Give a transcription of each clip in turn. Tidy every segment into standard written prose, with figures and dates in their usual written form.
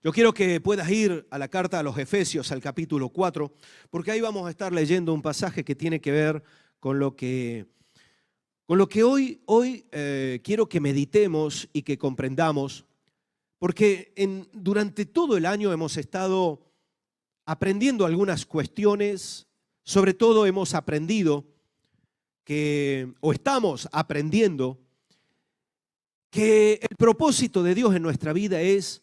Yo quiero que puedas ir a la carta a los Efesios, al capítulo 4, porque ahí vamos a estar leyendo un pasaje que tiene que ver con lo que hoy quiero que meditemos y que comprendamos, porque durante todo el año hemos estado aprendiendo algunas cuestiones, sobre todo hemos aprendido estamos aprendiendo que el propósito de Dios en nuestra vida es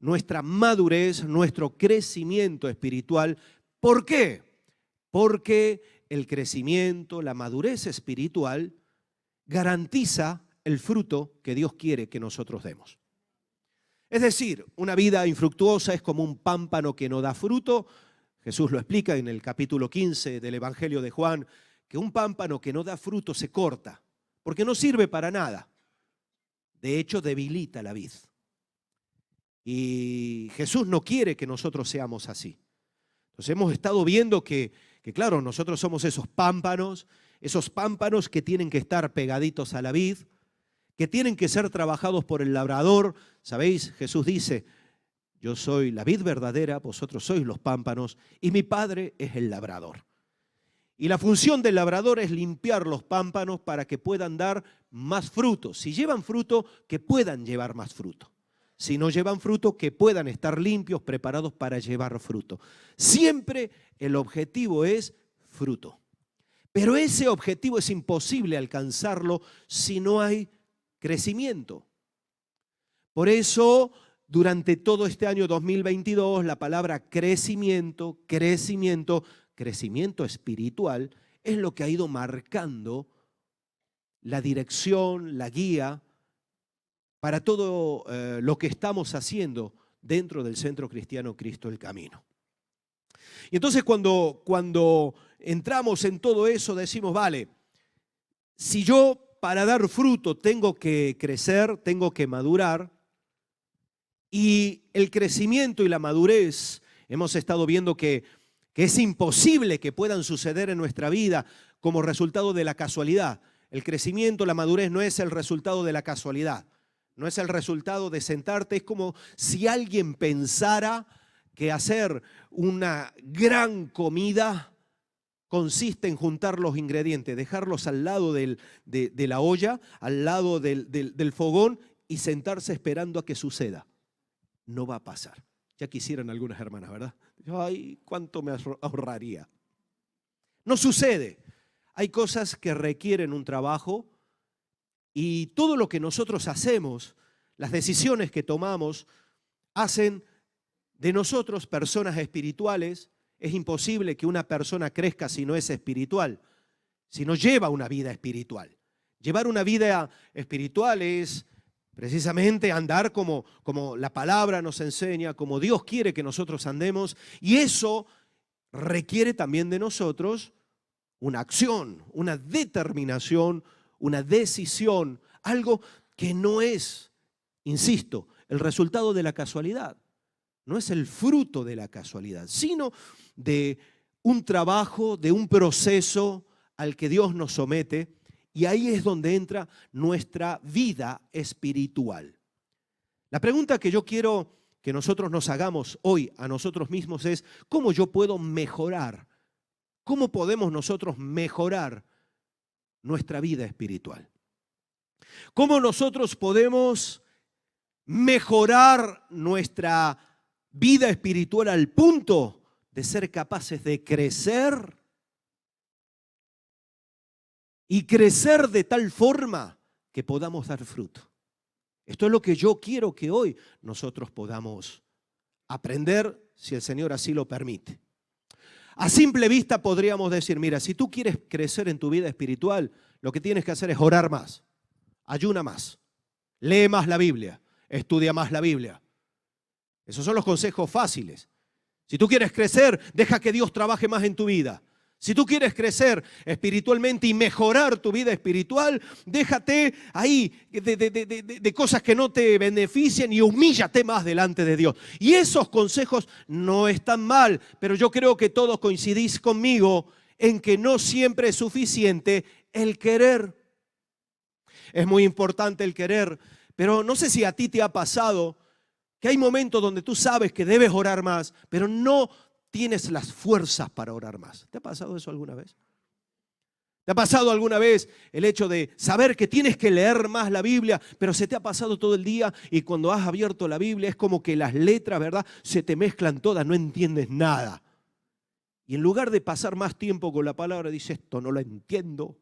nuestra madurez, nuestro crecimiento espiritual. ¿Por qué? Porque el crecimiento, la madurez espiritual garantiza el fruto que Dios quiere que nosotros demos. Es decir, una vida infructuosa es como un pámpano que no da fruto. Jesús lo explica en el capítulo 15 del Evangelio de Juan, que un pámpano que no da fruto se corta, porque no sirve para nada. De hecho, debilita la vid. Y Jesús no quiere que nosotros seamos así. Entonces hemos estado viendo que claro, nosotros somos esos pámpanos que tienen que estar pegaditos a la vid, que tienen que ser trabajados por el labrador. ¿Sabéis? Jesús dice, yo soy la vid verdadera, vosotros sois los pámpanos, y mi Padre es el labrador. Y la función del labrador es limpiar los pámpanos para que puedan dar más fruto. Si llevan fruto, que puedan llevar más fruto. Si no llevan fruto, que puedan estar limpios, preparados para llevar fruto. Siempre el objetivo es fruto. Pero ese objetivo es imposible alcanzarlo si no hay crecimiento. Por eso, durante todo este año 2022, la palabra crecimiento espiritual es lo que ha ido marcando la dirección, la guía para todo lo que estamos haciendo dentro del Centro Cristiano Cristo el Camino. Y entonces cuando entramos en todo eso decimos, vale, si yo para dar fruto tengo que crecer, tengo que madurar, y el crecimiento y la madurez hemos estado viendo que es imposible que puedan suceder en nuestra vida como resultado de la casualidad. El crecimiento, la madurez no es el resultado de la casualidad. No es el resultado de sentarte. Es como si alguien pensara que hacer una gran comida consiste en juntar los ingredientes, dejarlos al lado de la olla, al lado del fogón y sentarse esperando a que suceda. No va a pasar. Ya quisieran algunas hermanas, ¿verdad? Ay, ¿cuánto me ahorraría? No sucede. Hay cosas que requieren un trabajo. Y todo lo que nosotros hacemos, las decisiones que tomamos, hacen de nosotros personas espirituales. Es imposible que una persona crezca si no es espiritual, si no lleva una vida espiritual. Llevar una vida espiritual es precisamente andar como la palabra nos enseña, como Dios quiere que nosotros andemos. Y eso requiere también de nosotros una acción, una determinación, una decisión, algo que no es, insisto, el resultado de la casualidad, no es el fruto de la casualidad, sino de un trabajo, de un proceso al que Dios nos somete, y ahí es donde entra nuestra vida espiritual. La pregunta que yo quiero que nosotros nos hagamos hoy a nosotros mismos es, ¿cómo yo puedo mejorar? ¿Cómo podemos nosotros mejorar nuestra vida espiritual? ¿Cómo nosotros podemos mejorar nuestra vida espiritual al punto de ser capaces de crecer y crecer de tal forma que podamos dar fruto? Esto es lo que yo quiero que hoy nosotros podamos aprender, si el Señor así lo permite. A simple vista podríamos decir, mira, si tú quieres crecer en tu vida espiritual, lo que tienes que hacer es orar más, ayuna más, lee más la Biblia, estudia más la Biblia. Esos son los consejos fáciles. Si tú quieres crecer, deja que Dios trabaje más en tu vida. Si tú quieres crecer espiritualmente y mejorar tu vida espiritual, déjate ahí de cosas que no te benefician y humíllate más delante de Dios. Y esos consejos no están mal, pero yo creo que todos coincidís conmigo en que no siempre es suficiente el querer. Es muy importante el querer, pero no sé si a ti te ha pasado que hay momentos donde tú sabes que debes orar más, pero no tienes las fuerzas para orar más. ¿Te ha pasado eso alguna vez? ¿Te ha pasado alguna vez el hecho de saber que tienes que leer más la Biblia, pero se te ha pasado todo el día y cuando has abierto la Biblia es como que las letras, ¿verdad?, se te mezclan todas, no entiendes nada? Y en lugar de pasar más tiempo con la palabra, dices, esto no lo entiendo.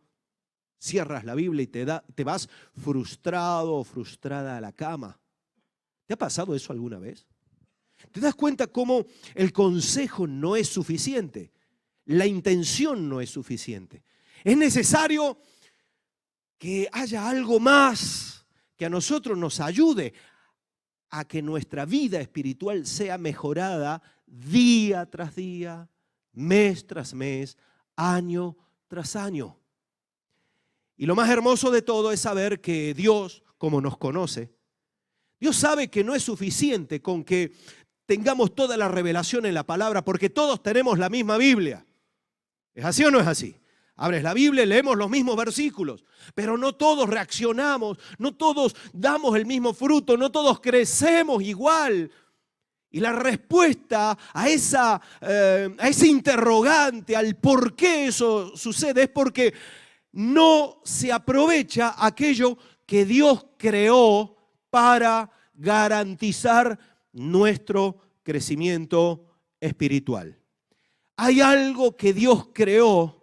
Cierras la Biblia y te vas frustrado o frustrada a la cama. ¿Te ha pasado eso alguna vez? ¿Te das cuenta cómo el consejo no es suficiente? La intención no es suficiente. Es necesario que haya algo más que a nosotros nos ayude a que nuestra vida espiritual sea mejorada día tras día, mes tras mes, año tras año. Y lo más hermoso de todo es saber que Dios, como nos conoce, Dios sabe que no es suficiente con que tengamos toda la revelación en la palabra, porque todos tenemos la misma Biblia. ¿Es así o no es así? Abres la Biblia y leemos los mismos versículos, pero no todos reaccionamos, no todos damos el mismo fruto, no todos crecemos igual. Y la respuesta a ese interrogante, al por qué eso sucede, es porque no se aprovecha aquello que Dios creó para garantizar nuestro crecimiento espiritual. Hay algo que Dios creó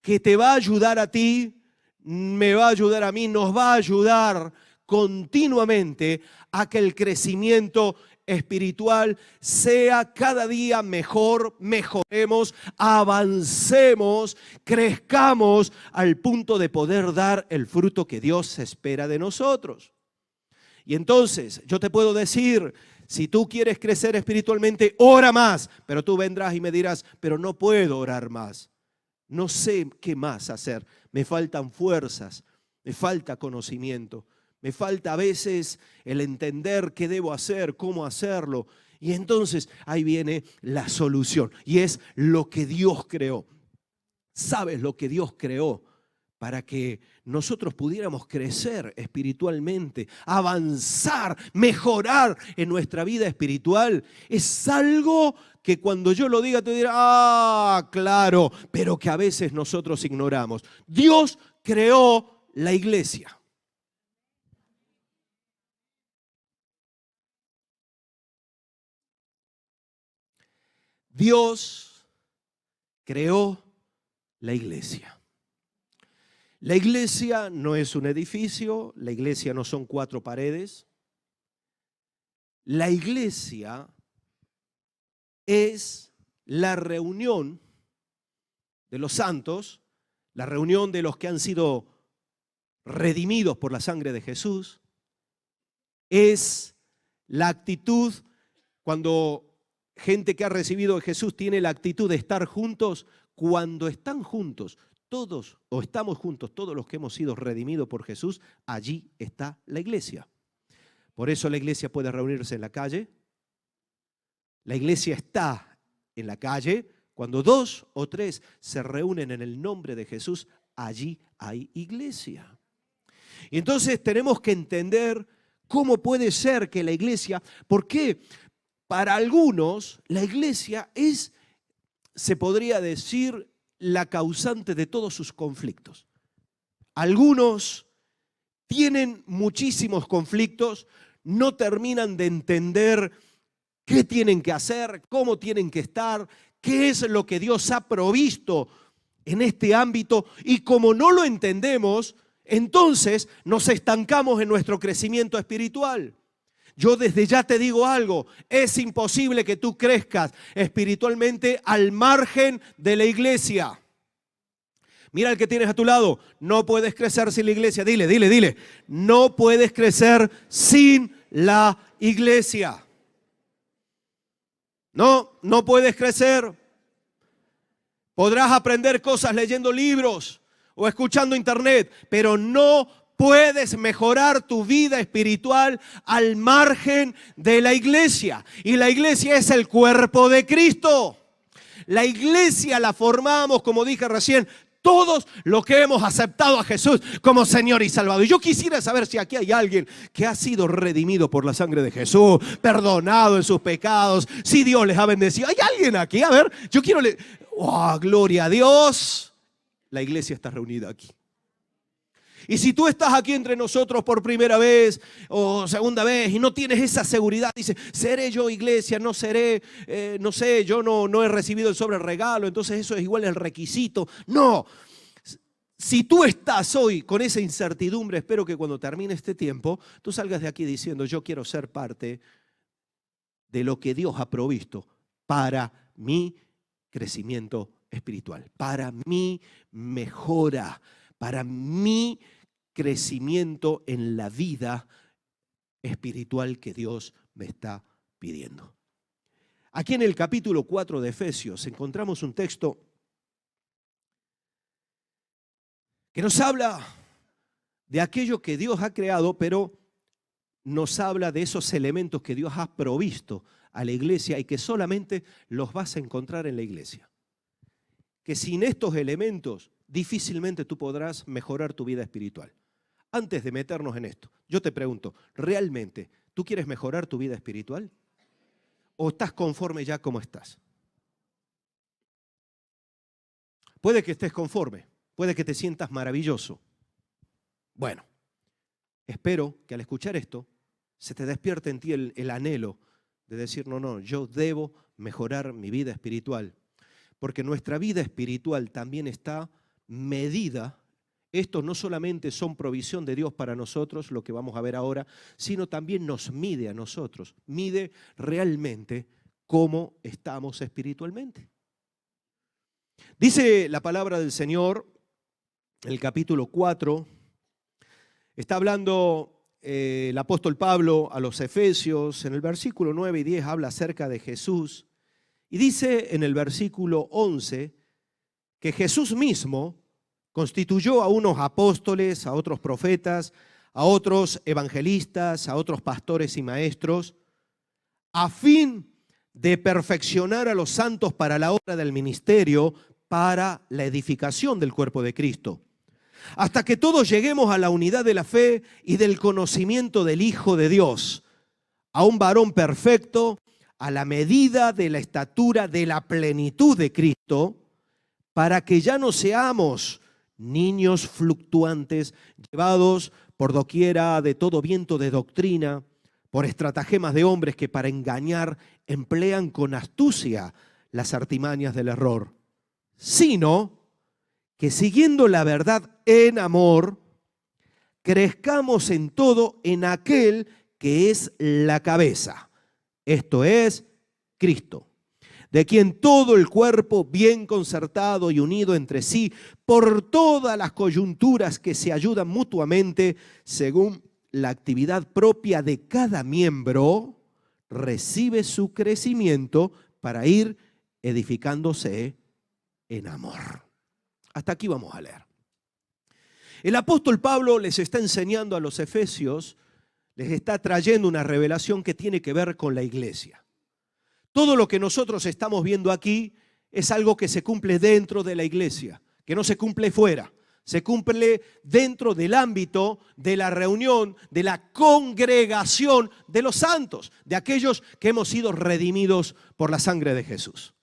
que te va a ayudar a ti, me va a ayudar a mí, nos va a ayudar continuamente a que el crecimiento espiritual sea cada día mejor, mejoremos, avancemos, crezcamos al punto de poder dar el fruto que Dios espera de nosotros. Y entonces yo te puedo decir, si tú quieres crecer espiritualmente, ora más, pero tú vendrás y me dirás, pero no puedo orar más. No sé qué más hacer, me faltan fuerzas, me falta conocimiento, me falta a veces el entender qué debo hacer, cómo hacerlo. Y entonces ahí viene la solución y es lo que Dios creó. ¿Sabes lo que Dios creó? Para que nosotros pudiéramos crecer espiritualmente, avanzar, mejorar en nuestra vida espiritual. Es algo que cuando yo lo diga te dirá, ah, claro, pero que a veces nosotros ignoramos. Dios creó la iglesia. Dios creó la iglesia. La iglesia no es un edificio, la iglesia no son 4 paredes. La iglesia es la reunión de los santos, la reunión de los que han sido redimidos por la sangre de Jesús. Es la actitud cuando gente que ha recibido a Jesús tiene la actitud de estar juntos. Cuando están juntos, todos, o estamos juntos, todos los que hemos sido redimidos por Jesús, allí está la iglesia. Por eso la iglesia puede reunirse en la calle. La iglesia está en la calle. Cuando 2 o 3 se reúnen en el nombre de Jesús, allí hay iglesia. Y entonces tenemos que entender cómo puede ser que la iglesia, porque para algunos la iglesia es, se podría decir, la causante de todos sus conflictos. Algunos tienen muchísimos conflictos, no terminan de entender qué tienen que hacer, cómo tienen que estar, qué es lo que Dios ha provisto en este ámbito, y como no lo entendemos, entonces nos estancamos en nuestro crecimiento espiritual. Yo desde ya te digo algo, es imposible que tú crezcas espiritualmente al margen de la iglesia. Mira al que tienes a tu lado, no puedes crecer sin la iglesia. Dile, no puedes crecer sin la iglesia. No puedes crecer. Podrás aprender cosas leyendo libros o escuchando internet, pero no puedes mejorar tu vida espiritual al margen de la iglesia. Y la iglesia es el cuerpo de Cristo. La iglesia la formamos, como dije recién, todos los que hemos aceptado a Jesús como Señor y Salvador. Y yo quisiera saber si aquí hay alguien que ha sido redimido por la sangre de Jesús, perdonado en sus pecados, si Dios les ha bendecido. ¿Hay alguien aquí? A ver, yo quiero... ¡Oh, gloria a Dios! La iglesia está reunida aquí. Y si tú estás aquí entre nosotros por primera vez o segunda vez y no tienes esa seguridad, dices, ¿seré yo iglesia? ¿No seré? No sé, yo no he recibido el sobre regalo, entonces eso es igual el requisito. No, si tú estás hoy con esa incertidumbre, espero que cuando termine este tiempo, tú salgas de aquí diciendo, yo quiero ser parte de lo que Dios ha provisto para mi crecimiento espiritual, para mi mejora, para mi crecimiento en la vida espiritual que Dios me está pidiendo. Aquí en el capítulo 4 de Efesios encontramos un texto que nos habla de aquello que Dios ha creado, pero nos habla de esos elementos que Dios ha provisto a la iglesia y que solamente los vas a encontrar en la iglesia. Que sin estos elementos difícilmente tú podrás mejorar tu vida espiritual. Antes de meternos en esto, yo te pregunto, ¿realmente tú quieres mejorar tu vida espiritual? ¿O estás conforme ya como estás? Puede que estés conforme, puede que te sientas maravilloso. Bueno, espero que al escuchar esto se te despierte en ti el anhelo de decir, no, yo debo mejorar mi vida espiritual. Porque nuestra vida espiritual también está medida. Estos no solamente son provisión de Dios para nosotros, lo que vamos a ver ahora, sino también nos mide a nosotros. Mide realmente cómo estamos espiritualmente. Dice la palabra del Señor, en el capítulo 4, está hablando el apóstol Pablo a los Efesios, en el versículo 9 y 10 habla acerca de Jesús. Y dice en el versículo 11 que Jesús mismo constituyó a unos apóstoles, a otros profetas, a otros evangelistas, a otros pastores y maestros, a fin de perfeccionar a los santos para la obra del ministerio, para la edificación del cuerpo de Cristo, hasta que todos lleguemos a la unidad de la fe y del conocimiento del Hijo de Dios, a un varón perfecto, a la medida de la estatura de la plenitud de Cristo, para que ya no seamos niños fluctuantes, llevados por doquiera de todo viento de doctrina, por estratagemas de hombres que para engañar emplean con astucia las artimañas del error, sino que siguiendo la verdad en amor, crezcamos en todo en aquel que es la cabeza, esto es Cristo, de quien todo el cuerpo bien concertado y unido entre sí por todas las coyunturas que se ayudan mutuamente según la actividad propia de cada miembro, recibe su crecimiento para ir edificándose en amor. Hasta aquí vamos a leer. El apóstol Pablo les está enseñando a los efesios, les está trayendo una revelación que tiene que ver con la iglesia. Todo lo que nosotros estamos viendo aquí es algo que se cumple dentro de la iglesia, que no se cumple fuera, se cumple dentro del ámbito de la reunión, de la congregación de los santos, de aquellos que hemos sido redimidos por la sangre de Jesús.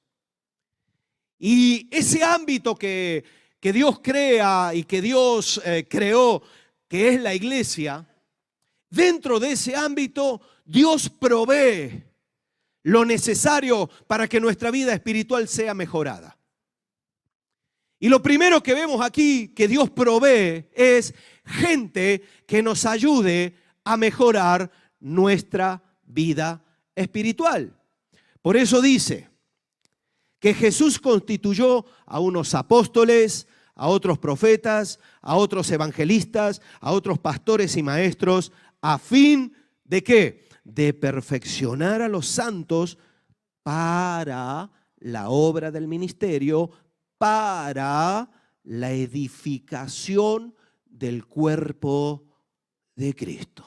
Y ese ámbito que Dios crea y que Dios creó, que es la iglesia, dentro de ese ámbito Dios provee lo necesario para que nuestra vida espiritual sea mejorada. Y lo primero que vemos aquí que Dios provee es gente que nos ayude a mejorar nuestra vida espiritual. Por eso dice que Jesús constituyó a unos apóstoles, a otros profetas, a otros evangelistas, a otros pastores y maestros, a fin de ¿qué? De perfeccionar a los santos para la obra del ministerio, para la edificación del cuerpo de Cristo.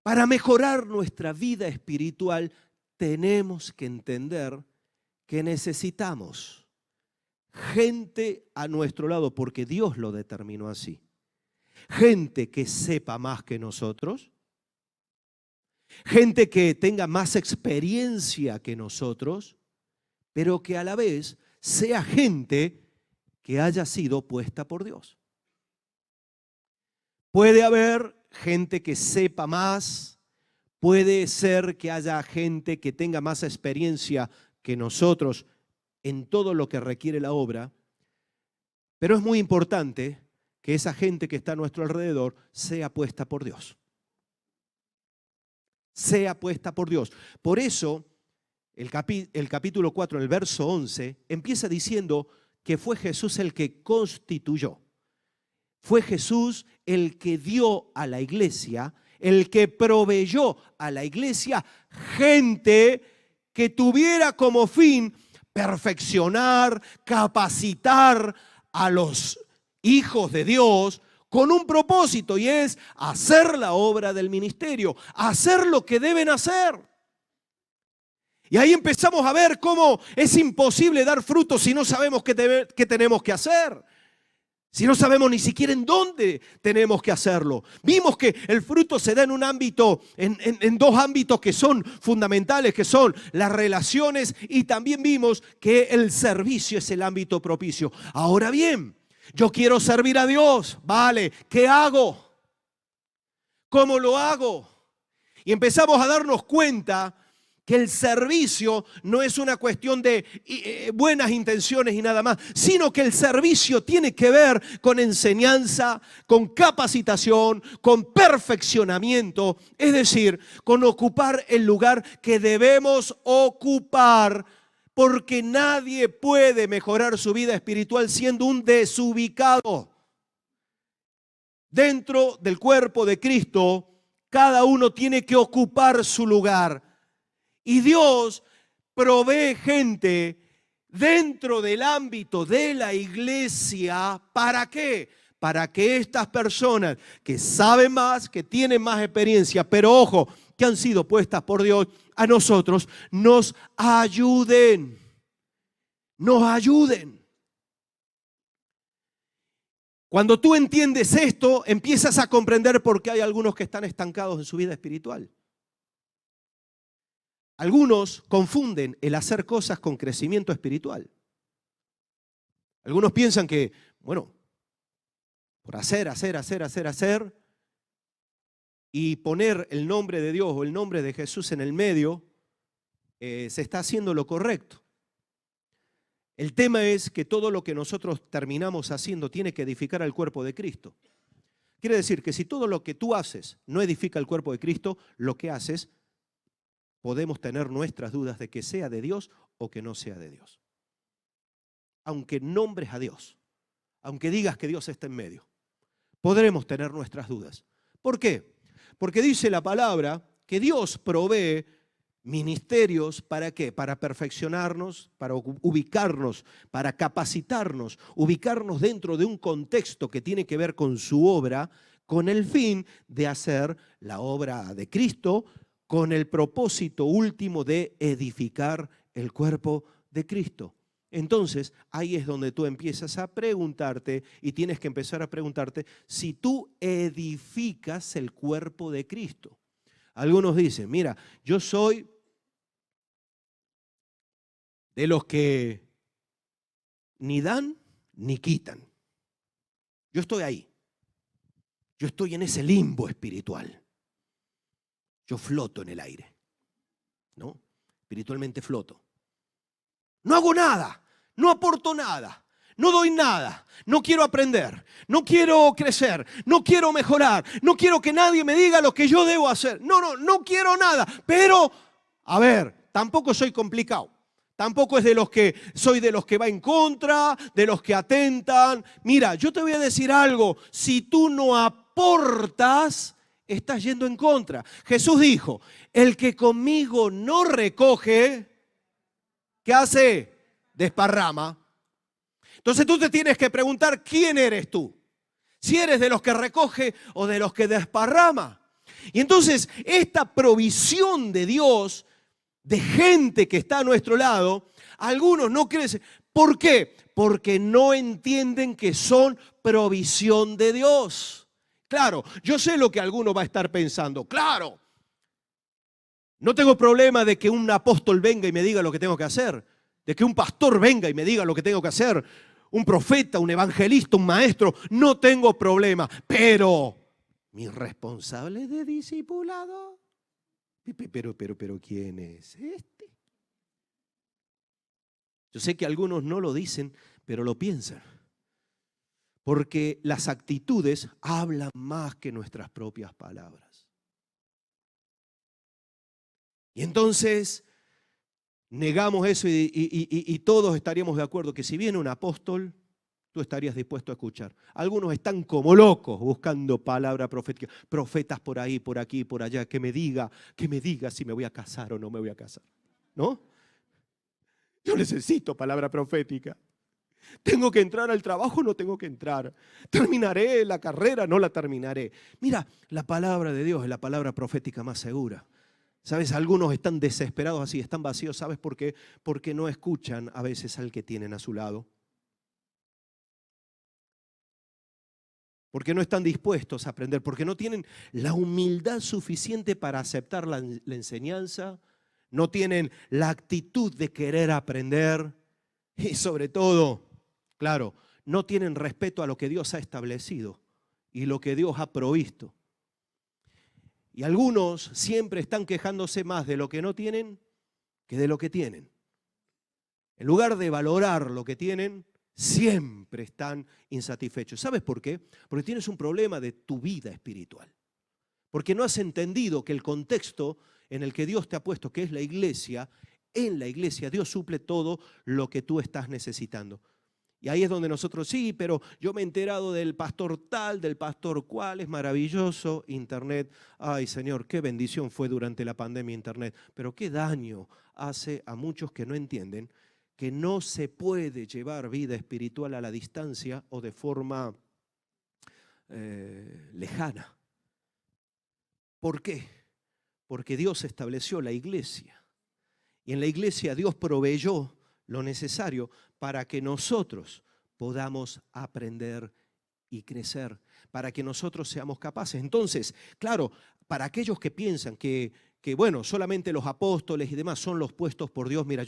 Para mejorar nuestra vida espiritual tenemos que entender que necesitamos gente a nuestro lado, porque Dios lo determinó así. Gente que sepa más que nosotros, gente que tenga más experiencia que nosotros, pero que a la vez sea gente que haya sido puesta por Dios. Puede haber gente que sepa más, puede ser que haya gente que tenga más experiencia que nosotros en todo lo que requiere la obra, pero es muy importante que esa gente que está a nuestro alrededor sea puesta por Dios. Sea puesta por Dios. Por eso, el capítulo 4, el verso 11, empieza diciendo que fue Jesús el que constituyó. Fue Jesús el que dio a la iglesia, el que proveyó a la iglesia gente que tuviera como fin perfeccionar, capacitar a los hijos de Dios con un propósito, y es hacer la obra del ministerio, hacer lo que deben hacer. Y ahí empezamos a ver cómo es imposible dar frutos si no sabemos qué tenemos que hacer. Si no sabemos ni siquiera en dónde tenemos que hacerlo. Vimos que el fruto se da en un ámbito, en dos ámbitos que son fundamentales, que son las relaciones, y también vimos que el servicio es el ámbito propicio. Ahora bien, yo quiero servir a Dios, ¿vale? ¿Qué hago? ¿Cómo lo hago? Y empezamos a darnos cuenta que el servicio no es una cuestión de buenas intenciones y nada más, sino que el servicio tiene que ver con enseñanza, con capacitación, con perfeccionamiento, es decir, con ocupar el lugar que debemos ocupar, porque nadie puede mejorar su vida espiritual siendo un desubicado. Dentro del cuerpo de Cristo, cada uno tiene que ocupar su lugar. Y Dios provee gente dentro del ámbito de la iglesia. ¿Para qué? Para que estas personas que saben más, que tienen más experiencia, pero ojo, que han sido puestas por Dios, a nosotros nos ayuden. Nos ayuden. Cuando tú entiendes esto, empiezas a comprender por qué hay algunos que están estancados en su vida espiritual. Algunos confunden el hacer cosas con crecimiento espiritual. Algunos piensan que, bueno, por hacer y poner el nombre de Dios o el nombre de Jesús en el medio, se está haciendo lo correcto. El tema es que todo lo que nosotros terminamos haciendo tiene que edificar al cuerpo de Cristo. Quiere decir que si todo lo que tú haces no edifica al cuerpo de Cristo, lo que haces, podemos tener nuestras dudas de que sea de Dios o que no sea de Dios. Aunque nombres a Dios, aunque digas que Dios está en medio, podremos tener nuestras dudas. ¿Por qué? Porque dice la palabra que Dios provee ministerios, ¿para qué? Para perfeccionarnos, para ubicarnos, para capacitarnos, ubicarnos dentro de un contexto que tiene que ver con su obra, con el fin de hacer la obra de Cristo, con el propósito último de edificar el cuerpo de Cristo. Entonces, ahí es donde tú empiezas a preguntarte, y tienes que empezar a preguntarte si tú edificas el cuerpo de Cristo. Algunos dicen, mira, yo soy de los que ni dan ni quitan. Yo estoy ahí. Yo estoy en ese limbo espiritual. Yo floto en el aire, ¿no? Espiritualmente floto. No hago nada, no aporto nada, no doy nada, no quiero aprender, no quiero crecer, no quiero mejorar, no quiero que nadie me diga lo que yo debo hacer. No quiero nada. Pero, a ver, tampoco soy complicado. Tampoco es soy de los que va en contra, de los que atentan. Mira, yo te voy a decir algo. Si tú no aportas, estás yendo en contra. Jesús dijo, el que conmigo no recoge, ¿qué hace? Desparrama. Entonces tú te tienes que preguntar, ¿quién eres tú? Si eres de los que recoge o de los que desparrama. Y entonces esta provisión de Dios de gente que está a nuestro lado, algunos no crecen. ¿Por qué? Porque no entienden que son provisión de Dios. Claro, yo sé lo que alguno va a estar pensando. Claro, no tengo problema de que un apóstol venga y me diga lo que tengo que hacer, de que un pastor venga y me diga lo que tengo que hacer, un profeta, un evangelista, un maestro, no tengo problema. Pero, ¿mi responsable de discipulado? Pero, ¿quién es este? Yo sé que algunos no lo dicen, pero lo piensan. Porque las actitudes hablan más que nuestras propias palabras. Y entonces negamos eso y todos estaríamos de acuerdo que si viene un apóstol, tú estarías dispuesto a escuchar. Algunos están como locos buscando palabra profética. Profetas por ahí, por aquí, por allá, que me diga si me voy a casar o no me voy a casar. ¿No? Yo necesito palabra profética. ¿Tengo que entrar al trabajo o no tengo que entrar? ¿Terminaré la carrera? ¿No la terminaré? Mira, la palabra de Dios es la palabra profética más segura. ¿Sabes? Algunos están desesperados así, están vacíos. ¿Sabes por qué? Porque no escuchan a veces al que tienen a su lado. Porque no están dispuestos a aprender, porque no tienen la humildad suficiente para aceptar la enseñanza, no tienen la actitud de querer aprender y sobre todo, claro, no tienen respeto a lo que Dios ha establecido y lo que Dios ha provisto. Y algunos siempre están quejándose más de lo que no tienen que de lo que tienen. En lugar de valorar lo que tienen, siempre están insatisfechos. ¿Sabes por qué? Porque tienes un problema de tu vida espiritual. Porque no has entendido que el contexto en el que Dios te ha puesto, que es la iglesia, en la iglesia Dios suple todo lo que tú estás necesitando. Y ahí es donde nosotros, sí, pero yo me he enterado del pastor tal, del pastor cual, es maravilloso, Internet. Ay, Señor, qué bendición fue durante la pandemia Internet, pero qué daño hace a muchos que no entienden que no se puede llevar vida espiritual a la distancia o de forma lejana. ¿Por qué? Porque Dios estableció la iglesia y en la iglesia Dios proveyó lo necesario para que nosotros podamos aprender y crecer, para que nosotros seamos capaces. Entonces, claro, para aquellos que piensan que bueno, solamente los apóstoles y demás son los puestos por Dios, mira,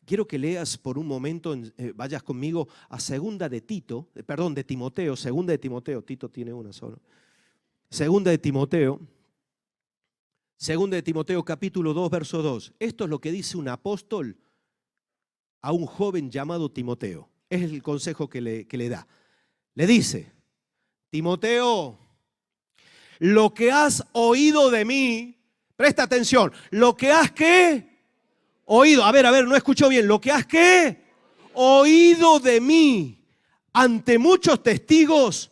quiero que leas por un momento, vayas conmigo a de Timoteo, segunda de Timoteo, Tito tiene una sola. Segunda de Timoteo capítulo 2, verso 2. Esto es lo que dice un apóstol a un joven llamado Timoteo. Es el consejo que le da. Le dice, Timoteo, lo que has oído de mí, presta atención, lo que has ¿qué? Oído. A ver, no escucho bien. Lo que has ¿qué? Oído de mí ante muchos testigos,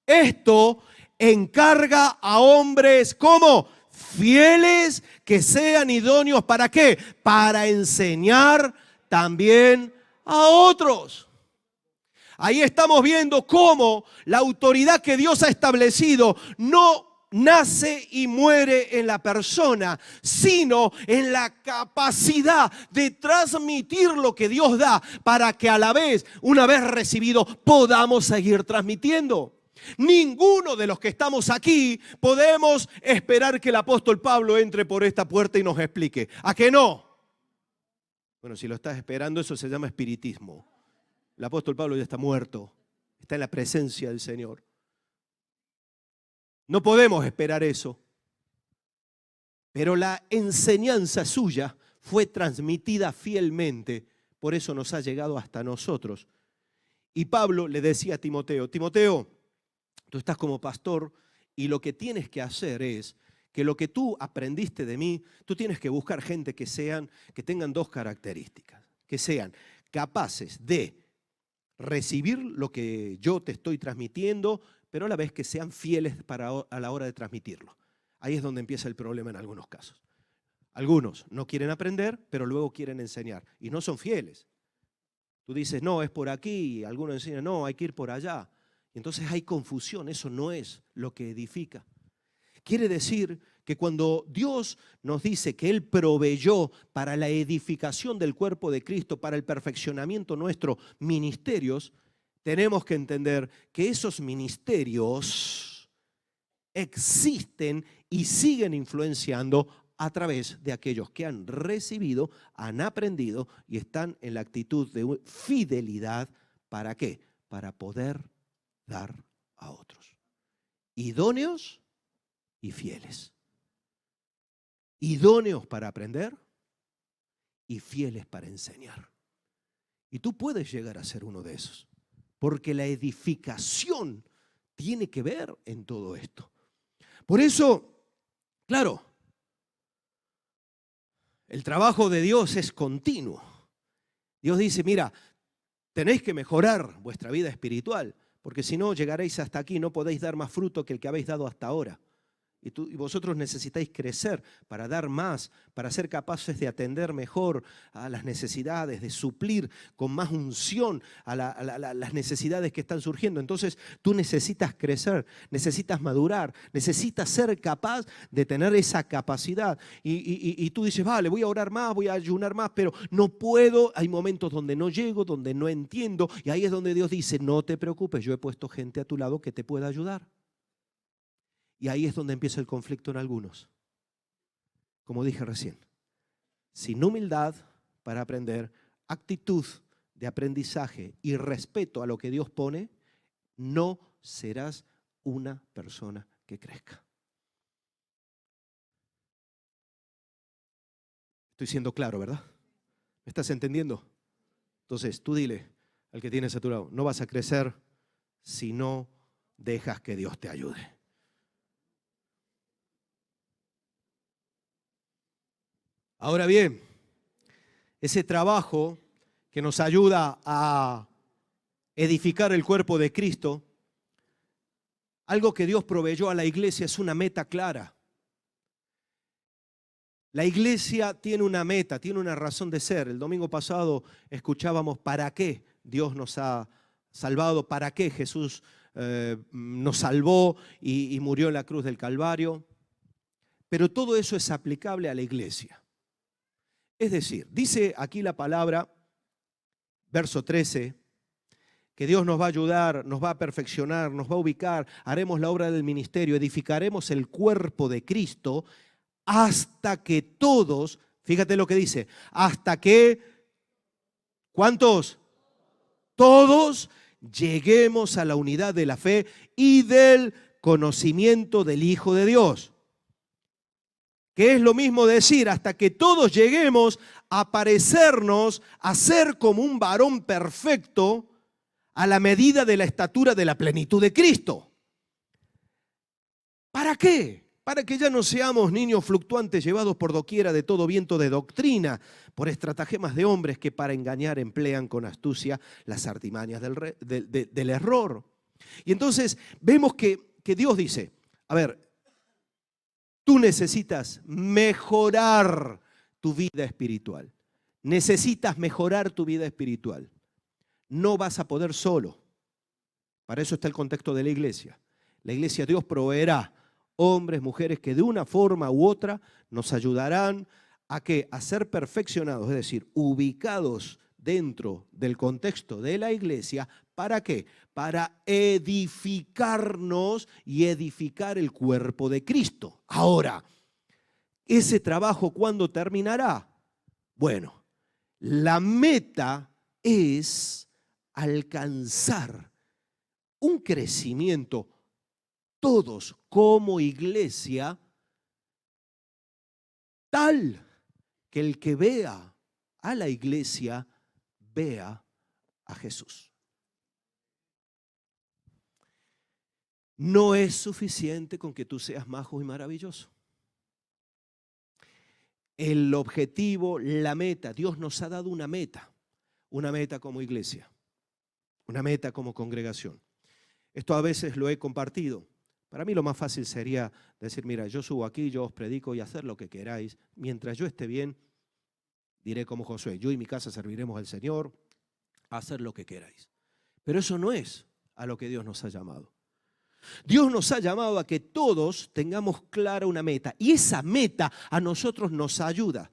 esto encarga a hombres como fieles que sean idóneos. ¿Para qué? Para enseñar también a otros. Ahí estamos viendo cómo la autoridad que Dios ha establecido no nace y muere en la persona, sino en la capacidad de transmitir lo que Dios da para que a la vez, una vez recibido, podamos seguir transmitiendo. Ninguno de los que estamos aquí podemos esperar que el apóstol Pablo entre por esta puerta y nos explique. ¿A qué no? Bueno, si lo estás esperando, eso se llama espiritismo. El apóstol Pablo ya está muerto, está en la presencia del Señor. No podemos esperar eso. Pero la enseñanza suya fue transmitida fielmente, por eso nos ha llegado hasta nosotros. Y Pablo le decía a Timoteo, Timoteo, tú estás como pastor y lo que tienes que hacer es que lo que tú aprendiste de mí, tú tienes que buscar gente que tengan dos características, que sean capaces de recibir lo que yo te estoy transmitiendo, pero a la vez que sean fieles a la hora de transmitirlo. Ahí es donde empieza el problema en algunos casos. Algunos no quieren aprender, pero luego quieren enseñar y no son fieles. Tú dices, no, es por aquí, y algunos enseñan, no, hay que ir por allá. Y entonces hay confusión, eso no es lo que edifica. Quiere decir que cuando Dios nos dice que Él proveyó para la edificación del cuerpo de Cristo, para el perfeccionamiento de nuestros ministerios, tenemos que entender que esos ministerios existen y siguen influenciando a través de aquellos que han recibido, han aprendido y están en la actitud de fidelidad. ¿Para qué? Para poder dar a otros. Idóneos y fieles. Idóneos para aprender y fieles para enseñar. Y tú puedes llegar a ser uno de esos, porque la edificación tiene que ver en todo esto. Por eso, claro, el trabajo de Dios es continuo. Dios dice, mira, tenéis que mejorar vuestra vida espiritual, porque si no llegaréis hasta aquí, no podéis dar más fruto que el que habéis dado hasta ahora. Y vosotros necesitáis crecer para dar más, para ser capaces de atender mejor a las necesidades, de suplir con más unción a las necesidades que están surgiendo. Entonces tú necesitas crecer, necesitas madurar, necesitas ser capaz de tener esa capacidad. Y tú dices, vale, voy a orar más, voy a ayunar más, pero no puedo. Hay momentos donde no llego, donde no entiendo. Y ahí es donde Dios dice, no te preocupes, yo he puesto gente a tu lado que te pueda ayudar. Y ahí es donde empieza el conflicto en algunos. Como dije recién, sin humildad para aprender, actitud de aprendizaje y respeto a lo que Dios pone, no serás una persona que crezca. Estoy siendo claro, ¿verdad? ¿Me estás entendiendo? Entonces, tú dile al que tienes a tu lado, no vas a crecer si no dejas que Dios te ayude. Ahora bien, ese trabajo que nos ayuda a edificar el cuerpo de Cristo, algo que Dios proveyó a la iglesia es una meta clara. La iglesia tiene una meta, tiene una razón de ser. El domingo pasado escuchábamos para qué Dios nos ha salvado, para qué Jesús nos salvó y murió en la cruz del Calvario. Pero todo eso es aplicable a la iglesia. Es decir, dice aquí la palabra, verso 13, que Dios nos va a ayudar, nos va a perfeccionar, nos va a ubicar, haremos la obra del ministerio, edificaremos el cuerpo de Cristo hasta que todos, fíjate lo que dice, hasta que, ¿cuántos? Todos lleguemos a la unidad de la fe y del conocimiento del Hijo de Dios. Que es lo mismo decir, hasta que todos lleguemos a parecernos, a ser como un varón perfecto a la medida de la estatura de la plenitud de Cristo. ¿Para qué? Para que ya no seamos niños fluctuantes llevados por doquiera de todo viento de doctrina, por estratagemas de hombres que para engañar emplean con astucia las artimañas del error. Y entonces vemos que Dios dice, a ver, tú necesitas mejorar tu vida espiritual. Necesitas mejorar tu vida espiritual. No vas a poder solo. Para eso está el contexto de la iglesia. La iglesia, Dios proveerá hombres, mujeres que de una forma u otra nos ayudarán a ¿qué? A ser perfeccionados, es decir, ubicados dentro del contexto de la iglesia. ¿Para qué? Para edificarnos y edificar el cuerpo de Cristo. Ahora, ¿ese trabajo cuándo terminará? Bueno, la meta es alcanzar un crecimiento todos como iglesia tal que el que vea a la iglesia vea a Jesús. No es suficiente con que tú seas majo y maravilloso. El objetivo, la meta, Dios nos ha dado una meta como iglesia, una meta como congregación. Esto a veces lo he compartido. Para mí lo más fácil sería decir, mira, yo subo aquí, yo os predico y hacer lo que queráis. Mientras yo esté bien, diré como Josué, yo y mi casa serviremos al Señor, hacer lo que queráis. Pero eso no es a lo que Dios nos ha llamado. Dios nos ha llamado a que todos tengamos clara una meta. Y esa meta a nosotros nos ayuda.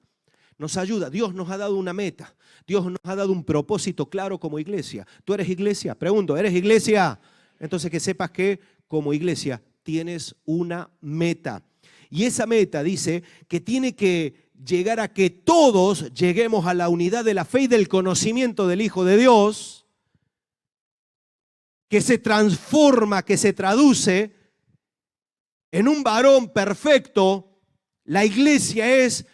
Nos ayuda. Dios nos ha dado una meta. Dios nos ha dado un propósito claro como iglesia. ¿Tú eres iglesia? Pregunto, ¿eres iglesia? Entonces que sepas que como iglesia tienes una meta. Y esa meta dice que tiene que llegar a que todos lleguemos a la unidad de la fe y del conocimiento del Hijo de Dios, que se transforma, que se traduce en un varón perfecto. La iglesia es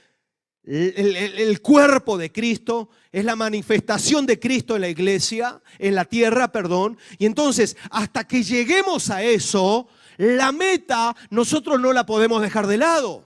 el cuerpo de Cristo, es la manifestación de Cristo en la iglesia, en la tierra, perdón. Y entonces, hasta que lleguemos a eso, la meta nosotros no la podemos dejar de lado.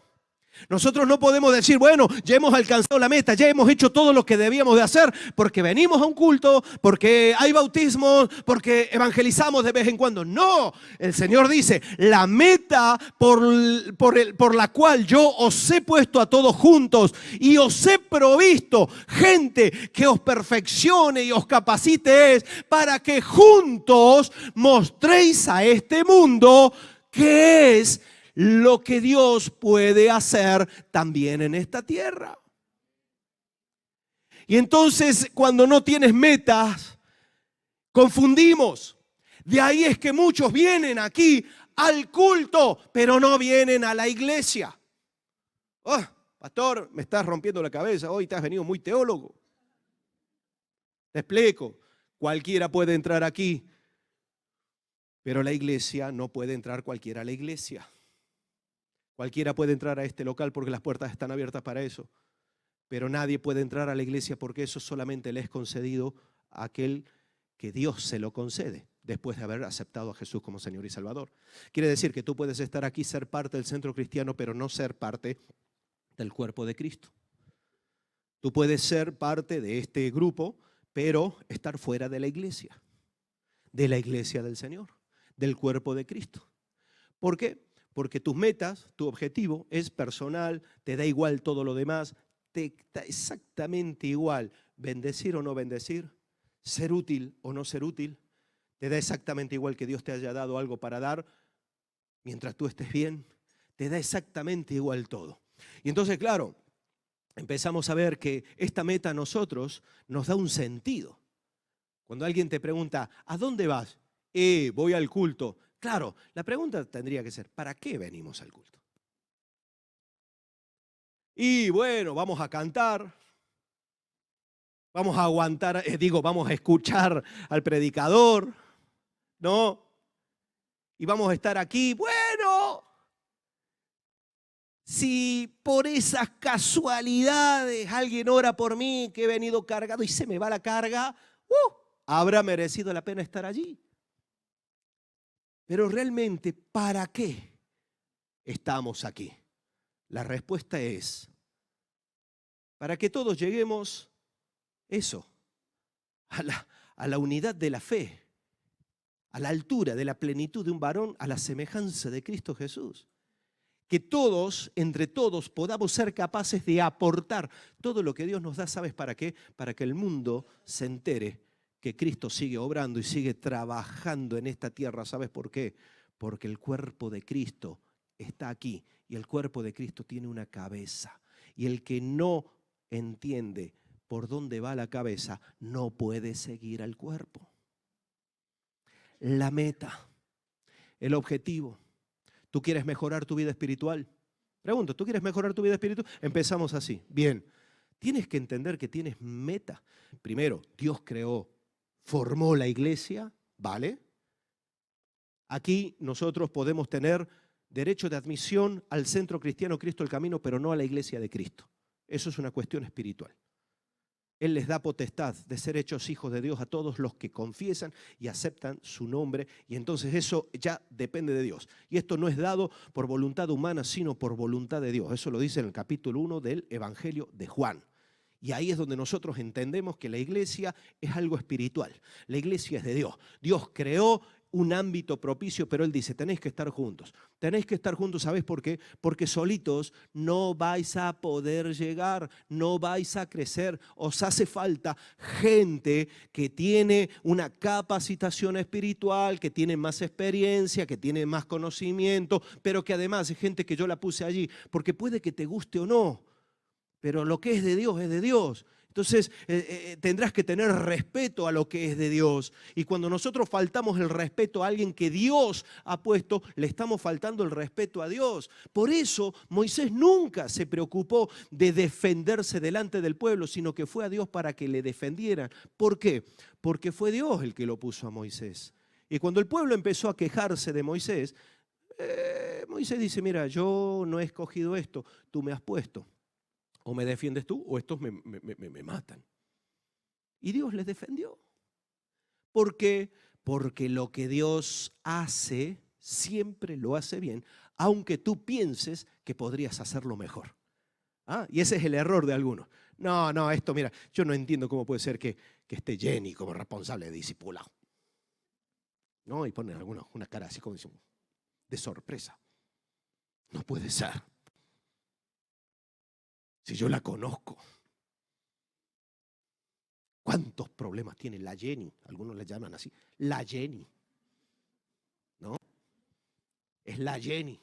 Nosotros no podemos decir, bueno, ya hemos alcanzado la meta, ya hemos hecho todo lo que debíamos de hacer, porque venimos a un culto, porque hay bautismos, porque evangelizamos de vez en cuando. No, el Señor dice, la meta por la cual yo os he puesto a todos juntos y os he provisto gente que os perfeccione y os capacite es para que juntos mostréis a este mundo que es lo que Dios puede hacer también en esta tierra. Y entonces, cuando no tienes metas, confundimos. De ahí es que muchos vienen aquí al culto, pero no vienen a la iglesia. Oh, pastor, me estás rompiendo la cabeza. Hoy te has venido muy teólogo. Te explico. Cualquiera puede entrar aquí, pero la iglesia no puede entrar cualquiera a la iglesia. Cualquiera puede entrar a este local porque las puertas están abiertas para eso. Pero nadie puede entrar a la iglesia porque eso solamente le es concedido a aquel que Dios se lo concede después de haber aceptado a Jesús como Señor y Salvador. Quiere decir que tú puedes estar aquí, ser parte del centro cristiano, pero no ser parte del cuerpo de Cristo. Tú puedes ser parte de este grupo, pero estar fuera de la iglesia del Señor, del cuerpo de Cristo. ¿Por qué? Porque tus metas, tu objetivo es personal, te da igual todo lo demás, te da exactamente igual bendecir o no bendecir, ser útil o no ser útil, te da exactamente igual que Dios te haya dado algo para dar mientras tú estés bien, te da exactamente igual todo. Y entonces, claro, empezamos a ver que esta meta a nosotros nos da un sentido. Cuando alguien te pregunta, ¿a dónde vas? Voy al culto. Claro, la pregunta tendría que ser, ¿para qué venimos al culto? Y bueno, vamos a cantar, vamos a aguantar, vamos a escuchar al predicador, ¿no? Y vamos a estar aquí, bueno, si por esas casualidades alguien ora por mí que he venido cargado y se me va la carga, habrá merecido la pena estar allí. Pero realmente, ¿para qué estamos aquí? La respuesta es, para que todos lleguemos, a la unidad de la fe, a la altura de la plenitud de un varón, a la semejanza de Cristo Jesús. Que todos, entre todos, podamos ser capaces de aportar todo lo que Dios nos da. ¿Sabes para qué? Para que el mundo se entere que Cristo sigue obrando y sigue trabajando en esta tierra. ¿Sabes por qué? Porque el cuerpo de Cristo está aquí y el cuerpo de Cristo tiene una cabeza. Y el que no entiende por dónde va la cabeza no puede seguir al cuerpo. La meta, el objetivo. ¿Tú quieres mejorar tu vida espiritual? Pregunto, ¿tú quieres mejorar tu vida espiritual? Empezamos así. Bien, tienes que entender que tienes meta. Primero, Dios formó la iglesia, ¿vale? Aquí nosotros podemos tener derecho de admisión al Centro Cristiano Cristo el Camino, pero no a la iglesia de Cristo. Eso es una cuestión espiritual. Él les da potestad de ser hechos hijos de Dios a todos los que confiesan y aceptan su nombre. Y entonces eso ya depende de Dios. Y esto no es dado por voluntad humana, sino por voluntad de Dios. Eso lo dice en el capítulo 1 del Evangelio de Juan. Y ahí es donde nosotros entendemos que la iglesia es algo espiritual. La iglesia es de Dios. Dios creó un ámbito propicio, pero Él dice, tenéis que estar juntos. Tenéis que estar juntos, ¿sabés por qué? Porque solitos no vais a poder llegar, no vais a crecer. Os hace falta gente que tiene una capacitación espiritual, que tiene más experiencia, que tiene más conocimiento, pero que además es gente que yo la puse allí, porque puede que te guste o no, pero lo que es de Dios es de Dios. Entonces tendrás que tener respeto a lo que es de Dios. Y cuando nosotros faltamos el respeto a alguien que Dios ha puesto, le estamos faltando el respeto a Dios. Por eso Moisés nunca se preocupó de defenderse delante del pueblo, sino que fue a Dios para que le defendieran. ¿Por qué? Porque fue Dios el que lo puso a Moisés. Y cuando el pueblo empezó a quejarse de Moisés, Moisés dice, mira, yo no he escogido esto, tú me has puesto. O me defiendes tú o estos me matan. Y Dios les defendió. ¿Por qué? Porque lo que Dios hace siempre lo hace bien, aunque tú pienses que podrías hacerlo mejor. Y ese es el error de algunos. No, esto, mira, yo no entiendo cómo puede ser que esté Jenny como responsable de discipulado. ¿No? Y ponen algunos una cara así como de sorpresa. No puede ser. Si yo la conozco. ¿Cuántos problemas tiene la Jenny? Algunos le llaman así. La Jenny. ¿No? Es la Jenny.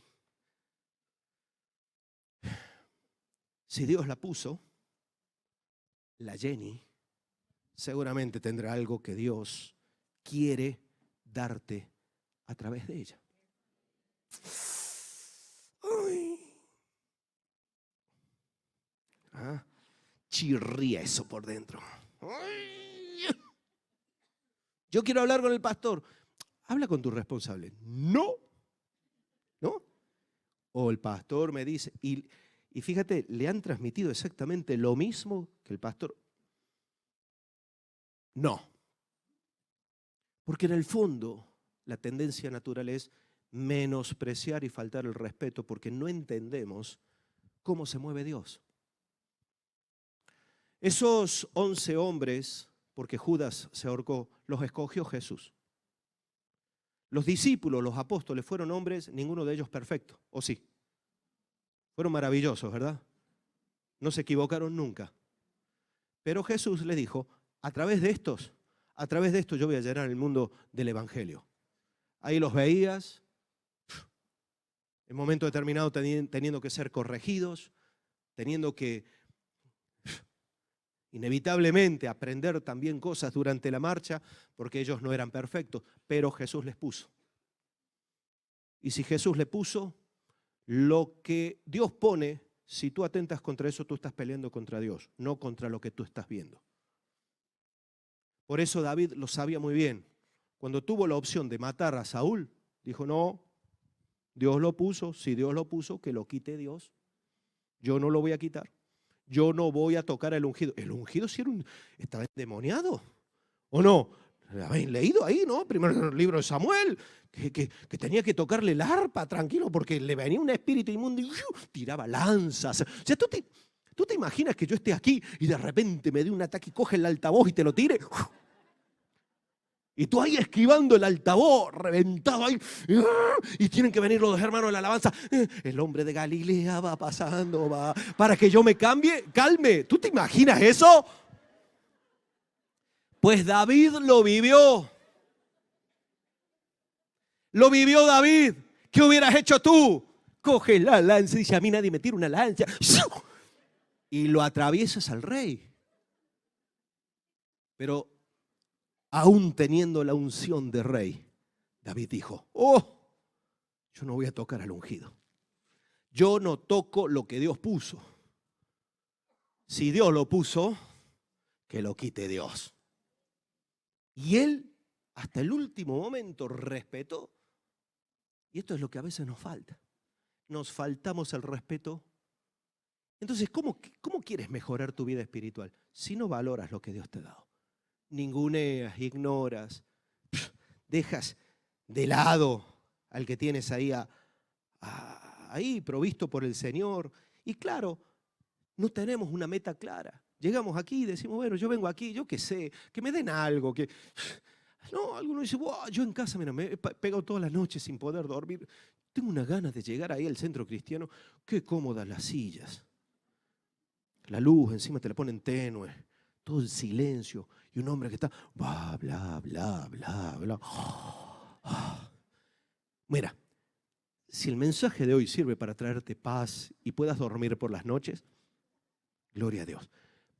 Si Dios la puso, la Jenny seguramente tendrá algo que Dios quiere darte a través de ella. Ay. Chirría eso por dentro. Ay. Yo quiero hablar con el pastor. Habla con tu responsable. No. O el pastor me dice, y fíjate, le han transmitido exactamente lo mismo que el pastor. No. Porque en el fondo la tendencia natural es menospreciar y faltar el respeto porque no entendemos cómo se mueve Dios. Esos 11 hombres, porque Judas se ahorcó, los escogió Jesús. Los discípulos, los apóstoles, fueron hombres, ninguno de ellos perfecto, ¿o sí? Fueron maravillosos, ¿verdad? No se equivocaron nunca. Pero Jesús les dijo, a través de esto yo voy a llenar el mundo del Evangelio. Ahí los veías, en momento determinado teniendo que ser corregidos, teniendo que inevitablemente aprender también cosas durante la marcha, porque ellos no eran perfectos, pero Jesús les puso. Y si Jesús le puso, lo que Dios pone, si tú atentas contra eso, tú estás peleando contra Dios, no contra lo que tú estás viendo. Por eso David lo sabía muy bien. Cuando tuvo la opción de matar a Saúl, dijo, no, Dios lo puso, si Dios lo puso, que lo quite Dios. Yo no lo voy a quitar. Yo no voy a tocar el ungido. El ungido sí estaba endemoniado, ¿o no? Habéis leído ahí, ¿no? Primero en el libro de Samuel, que tenía que tocarle el arpa, tranquilo, porque le venía un espíritu inmundo y tiraba lanzas. O sea, ¿tú te imaginas que yo esté aquí y de repente me dé un ataque y coge el altavoz y te lo tire? Y tú ahí esquivando el altavoz, reventado ahí, y tienen que venir los hermanos de la alabanza. El hombre de Galilea va pasando, va, para que yo me calme. ¿Tú te imaginas eso? Pues David lo vivió. Lo vivió David. ¿Qué hubieras hecho tú? Coges la lanza y dice, a mí nadie me tira una lanza. Y lo atraviesas al rey. Pero aún teniendo la unción de rey, David dijo, yo no voy a tocar al ungido. Yo no toco lo que Dios puso. Si Dios lo puso, que lo quite Dios. Y él, hasta el último momento, respetó. Y esto es lo que a veces nos falta. Nos faltamos el respeto. Entonces, ¿cómo quieres mejorar tu vida espiritual si no valoras lo que Dios te ha dado? Ninguneas, ignoras, dejas de lado al que tienes ahí, ahí provisto por el Señor. Y claro, no tenemos una meta clara. Llegamos aquí y decimos, bueno, yo vengo aquí, yo qué sé, que me den algo, que No, algunos dicen, "Wow, yo en casa, mira, me he pegado todas las noches sin poder dormir. Tengo una ganas de llegar ahí al centro cristiano. Qué cómodas las sillas. La luz encima te la ponen tenue. Todo el silencio. Y un hombre que está, bla, bla, bla, bla, bla. Mira, si el mensaje de hoy sirve para traerte paz y puedas dormir por las noches, gloria a Dios.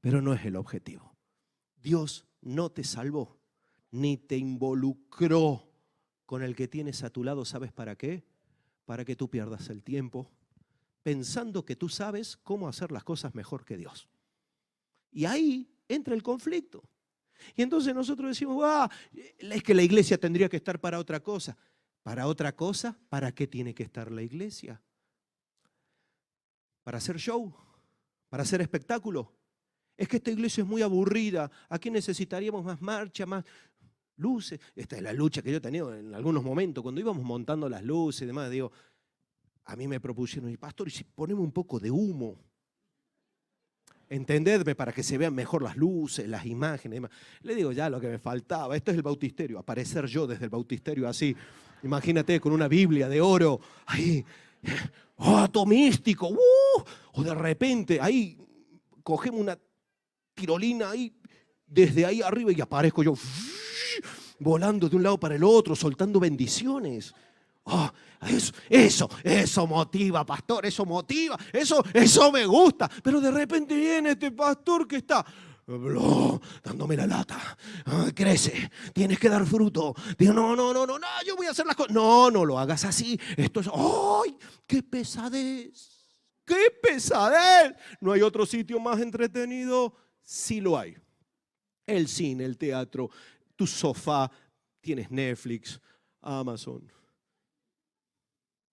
Pero no es el objetivo. Dios no te salvó, ni te involucró con el que tienes a tu lado. ¿Sabes para qué? Para que tú pierdas el tiempo pensando que tú sabes cómo hacer las cosas mejor que Dios. Y ahí entra el conflicto. Y entonces nosotros decimos, es que la iglesia tendría que estar para otra cosa. ¿Para otra cosa? ¿Para qué tiene que estar la iglesia? ¿Para hacer show? ¿Para hacer espectáculo? Es que esta iglesia es muy aburrida. Aquí necesitaríamos más marcha, más luces. Esta es la lucha que yo he tenido en algunos momentos. Cuando íbamos montando las luces y demás, digo, a mí me propusieron, y pastor, ¿y si ponemos un poco de humo? Entendedme, para que se vean mejor las luces, las imágenes. Le digo, ya lo que me faltaba, esto es el bautisterio, aparecer yo desde el bautisterio así, imagínate, con una Biblia de oro, ahí, todo místico, o de repente, ahí, cogemos una tirolina ahí, desde ahí arriba y aparezco yo, volando de un lado para el otro, soltando bendiciones. Eso motiva, pastor, eso motiva, eso me gusta. Pero de repente viene este pastor que está dándome la lata. Crece, tienes que dar fruto. Digo, no, yo voy a hacer las cosas. No lo hagas así. Esto es, ¡ay! ¡Qué pesadez! ¡Qué pesadez! No hay otro sitio más entretenido. Sí lo hay. El cine, el teatro, tu sofá, tienes Netflix, Amazon.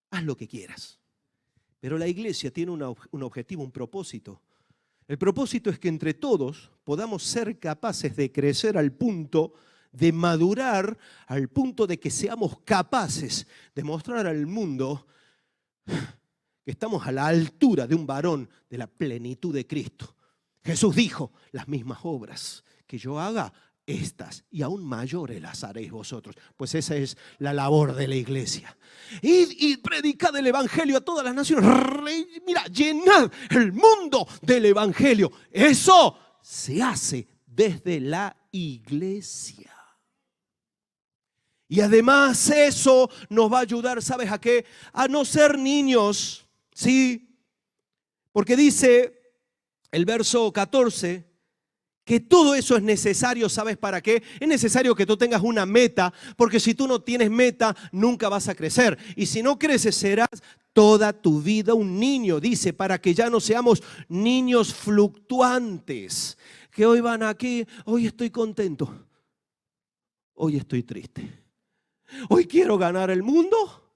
Haz lo que quieras. Pero la iglesia tiene un objetivo, un propósito. El propósito es que entre todos podamos ser capaces de crecer al punto de madurar, al punto de que seamos capaces de mostrar al mundo que estamos a la altura de un varón de la plenitud de Cristo. Jesús dijo, las mismas obras que yo haga, estas y aún mayores las haréis vosotros. Pues esa es la labor de la iglesia. Y predicad el evangelio a todas las naciones. Mira, llenad el mundo del evangelio. Eso se hace desde la iglesia. Y además eso nos va a ayudar, ¿sabes a qué? A no ser niños, ¿sí? Porque dice el verso 14, que todo eso es necesario, ¿sabes para qué? Es necesario que tú tengas una meta, porque si tú no tienes meta, nunca vas a crecer. Y si no creces, serás toda tu vida un niño. Dice, para que ya no seamos niños fluctuantes, que hoy van aquí, hoy estoy contento, hoy estoy triste. Hoy quiero ganar el mundo,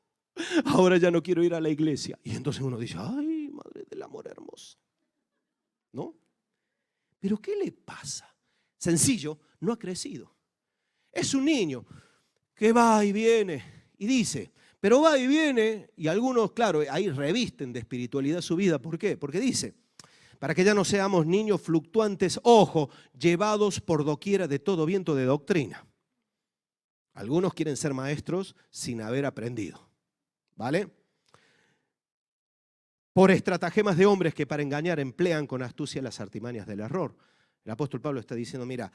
ahora ya no quiero ir a la iglesia. Y entonces uno dice, ay, madre del amor hermoso, ¿no? ¿Pero qué le pasa? Sencillo, no ha crecido. Es un niño que va y viene y dice, pero va y viene, y algunos, claro, ahí revisten de espiritualidad su vida. ¿Por qué? Porque dice, para que ya no seamos niños fluctuantes, ojo, llevados por doquiera de todo viento de doctrina. Algunos quieren ser maestros sin haber aprendido, ¿vale? Por estratagemas de hombres que para engañar emplean con astucia las artimañas del error. El apóstol Pablo está diciendo, mira,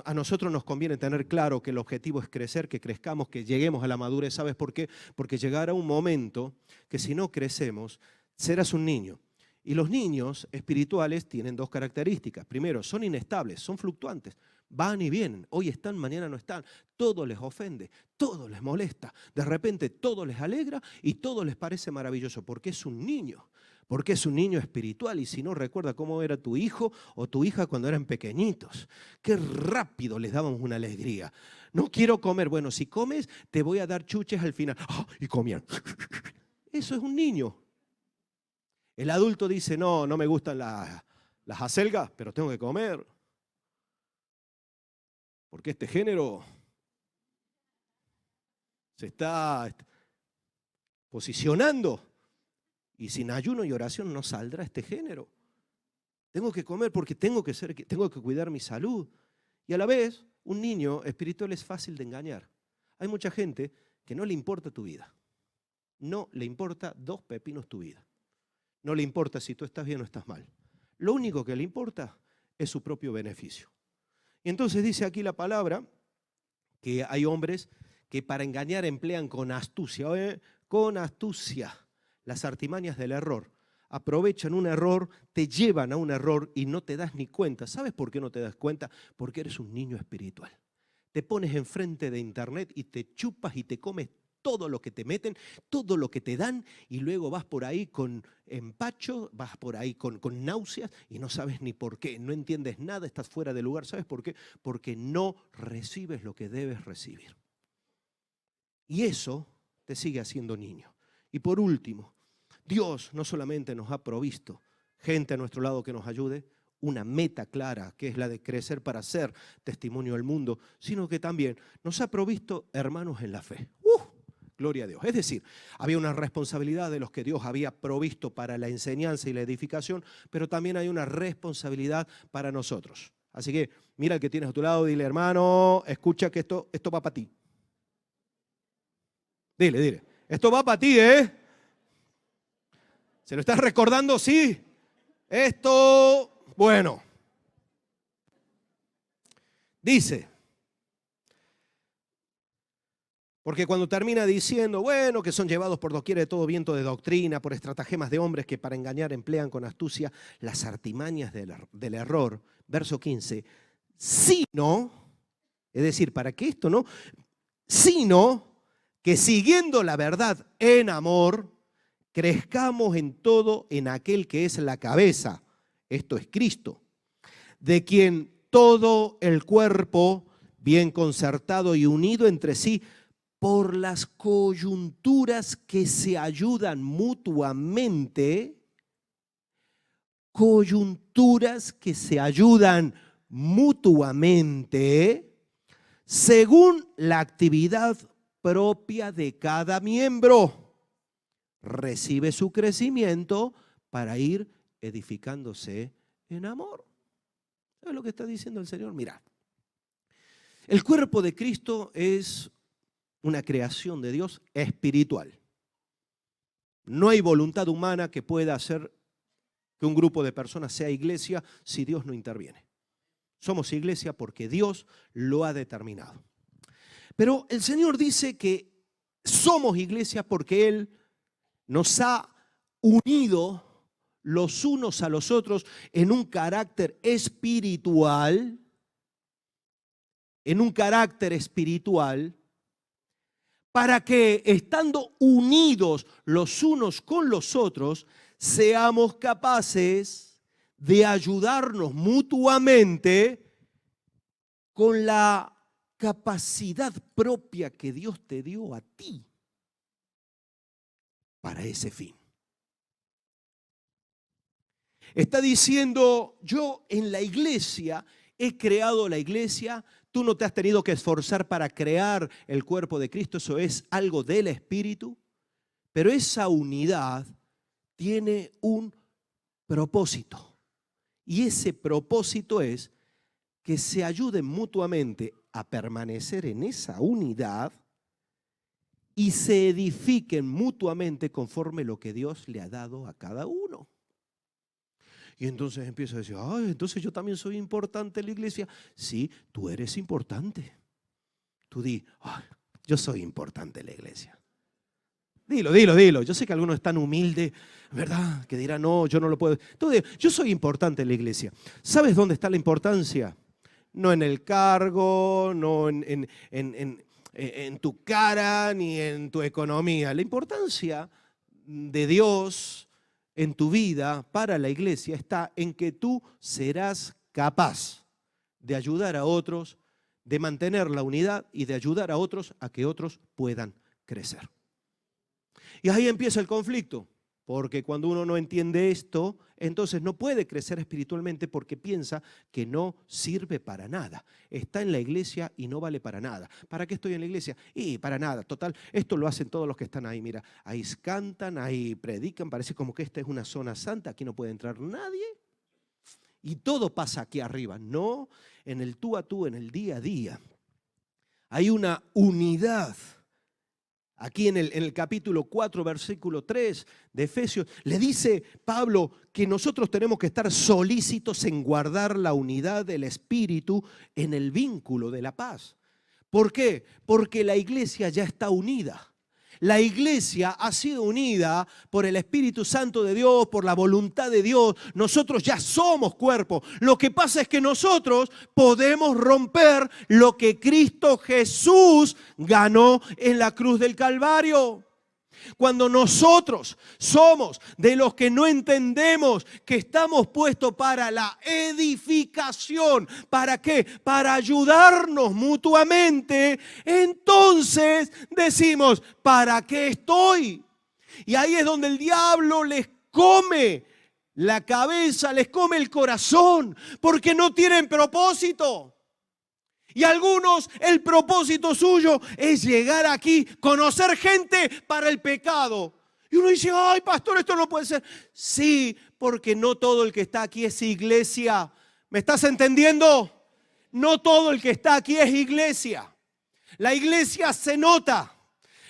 a nosotros nos conviene tener claro que el objetivo es crecer, que crezcamos, que lleguemos a la madurez. ¿Sabes por qué? Porque llegará un momento que si no crecemos, serás un niño. Y los niños espirituales tienen dos características. Primero, son inestables, son fluctuantes. Van y vienen, hoy están, mañana no están. Todo les ofende, todo les molesta. De repente todo les alegra y todo les parece maravilloso porque es un niño. Porque es un niño espiritual y si no recuerda cómo era tu hijo o tu hija cuando eran pequeñitos. Qué rápido les dábamos una alegría. No quiero comer. Bueno, si comes te voy a dar chuches al final. Y comían. Eso es un niño. El adulto dice, no me gustan las acelgas, pero tengo que comer. Porque este género se está posicionando. Y sin ayuno y oración no saldrá este género. Tengo que comer porque tengo que cuidar mi salud. Y a la vez, Un niño espiritual es fácil de engañar. Hay mucha gente que no le importa tu vida. No le importa dos pepinos tu vida. No le importa si tú estás bien o estás mal. Lo único que le importa es su propio beneficio. Y entonces dice aquí la palabra que hay hombres que para engañar emplean con astucia, las artimañas del error. Aprovechan un error, te llevan a un error y no te das ni cuenta. ¿Sabes por qué no te das cuenta? Porque eres un niño espiritual. Te pones enfrente de internet y te chupas y te comes todo lo que te meten, todo lo que te dan, y luego vas por ahí con empacho, vas por ahí con náuseas y no sabes ni por qué, no entiendes nada, estás fuera de lugar. ¿Sabes por qué? Porque no recibes lo que debes recibir. Y eso te sigue haciendo niño. Y por último, Dios no solamente nos ha provisto gente a nuestro lado que nos ayude, una meta clara, que es la de crecer para ser testimonio al mundo, sino que también nos ha provisto hermanos en la fe. Gloria a Dios. Es decir, había una responsabilidad de los que Dios había provisto para la enseñanza y la edificación, pero también hay una responsabilidad para nosotros. Así que mira al que tienes a tu lado, dile, hermano, escucha que esto va para ti. Dile, esto va para ti, ¿eh? ¿Se lo estás recordando? Sí. Esto, bueno. Dice, porque cuando termina diciendo, bueno, que son llevados por doquier de todo viento de doctrina, por estratagemas de hombres que para engañar emplean con astucia las artimañas del error, verso 15, sino, es decir, para que esto no, sino que siguiendo la verdad en amor, crezcamos en todo en aquel que es la cabeza, esto es Cristo, de quien todo el cuerpo, bien concertado y unido entre sí, por las coyunturas que se ayudan mutuamente, según la actividad propia de cada miembro, recibe su crecimiento para ir edificándose en amor. ¿Sabes lo que está diciendo el Señor? Mira, el cuerpo de Cristo es una creación de Dios espiritual. No hay voluntad humana que pueda hacer que un grupo de personas sea iglesia si Dios no interviene. Somos iglesia porque Dios lo ha determinado. Pero el Señor dice que somos iglesia porque Él nos ha unido los unos a los otros en un carácter espiritual, para que estando unidos los unos con los otros, seamos capaces de ayudarnos mutuamente con la capacidad propia que Dios te dio a ti para ese fin. Está diciendo, yo en la iglesia he creado la iglesia. Tú no te has tenido que esforzar para crear el cuerpo de Cristo, eso es algo del Espíritu, pero esa unidad tiene un propósito. Y ese propósito es que se ayuden mutuamente a permanecer en esa unidad y se edifiquen mutuamente conforme lo que Dios le ha dado a cada uno. Y entonces empiezo a decir, ay, entonces yo también soy importante en la iglesia. Sí, tú eres importante. Tú di, ay, yo soy importante en la iglesia. Dilo. Yo sé que algunos están humildes, ¿verdad? Que dirán, no, yo no lo puedo. Tú di, yo soy importante en la iglesia. ¿Sabes dónde está la importancia? No en el cargo, no en tu cara, ni en tu economía. La importancia de Dios en tu vida para la iglesia está en que tú serás capaz de ayudar a otros, de mantener la unidad y de ayudar a otros a que otros puedan crecer. Y ahí empieza el conflicto, porque cuando uno no entiende esto, entonces no puede crecer espiritualmente porque piensa que no sirve para nada. Está en la iglesia y no vale para nada. ¿Para qué estoy en la iglesia? Y para nada, total. Esto lo hacen todos los que están ahí. Mira, ahí cantan, ahí predican, parece como que esta es una zona santa, aquí no puede entrar nadie. y todo pasa aquí arriba. No, en el tú a tú, en el día a día. Hay una unidad. Aquí en el capítulo 4, versículo 3 de Efesios, le dice Pablo que nosotros tenemos que estar solícitos en guardar la unidad del Espíritu en el vínculo de la paz. ¿Por qué? Porque la iglesia ya está unida. La iglesia ha sido unida por el Espíritu Santo de Dios, por la voluntad de Dios. Nosotros ya somos cuerpo. Lo que pasa es que nosotros podemos romper lo que Cristo Jesús ganó en la cruz del Calvario. Cuando nosotros somos de los que no entendemos que estamos puestos para la edificación, ¿para qué? Para ayudarnos mutuamente, entonces decimos, ¿para qué estoy? Y ahí es donde el diablo les come la cabeza, les come el corazón, porque no tienen propósito. Y algunos, el propósito suyo es llegar aquí, conocer gente para el pecado. Y uno dice, ay, pastor, esto no puede ser. Sí, porque no todo el que está aquí es iglesia. ¿Me estás entendiendo? No todo el que está aquí es iglesia. La iglesia se nota.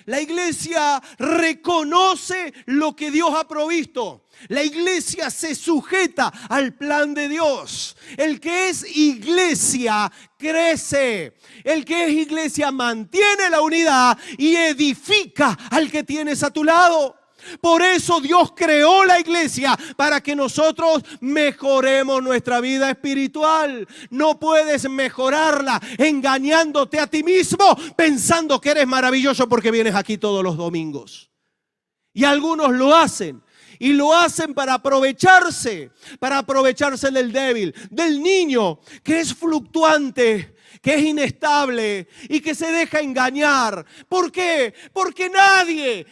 La iglesia reconoce lo que Dios ha provisto. La iglesia se sujeta al plan de Dios. El que es iglesia crece. El que es iglesia mantiene la unidad y edifica al que tienes a tu lado. Por eso Dios creó la iglesia, para que nosotros mejoremos nuestra vida espiritual. No puedes mejorarla engañándote a ti mismo, pensando que eres maravilloso porque vienes aquí todos los domingos. Y algunos lo hacen. Y lo hacen para aprovecharse del débil, del niño que es fluctuante, que es inestable y que se deja engañar. ¿Por qué? Porque nadie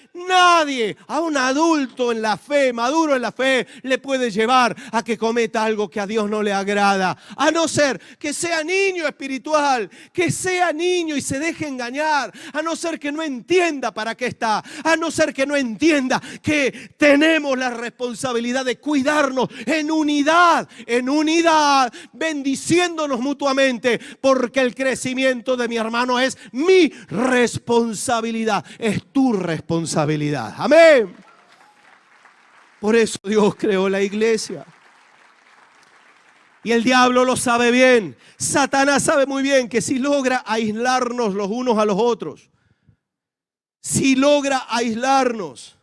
a un adulto en la fe, maduro en la fe, le puede llevar a que cometa algo que a Dios no le agrada. A no ser que sea niño espiritual, que sea niño y se deje engañar. A no ser que no entienda para qué está. A no ser que no entienda que tenemos la responsabilidad de cuidarnos en unidad, bendiciéndonos mutuamente, porque el crecimiento de mi hermano es mi responsabilidad, es tu responsabilidad. Amén. Por eso Dios creó la iglesia. Y el diablo lo sabe bien. Satanás sabe muy bien que si logra aislarnos los unos a los otros, si logra aislarnos,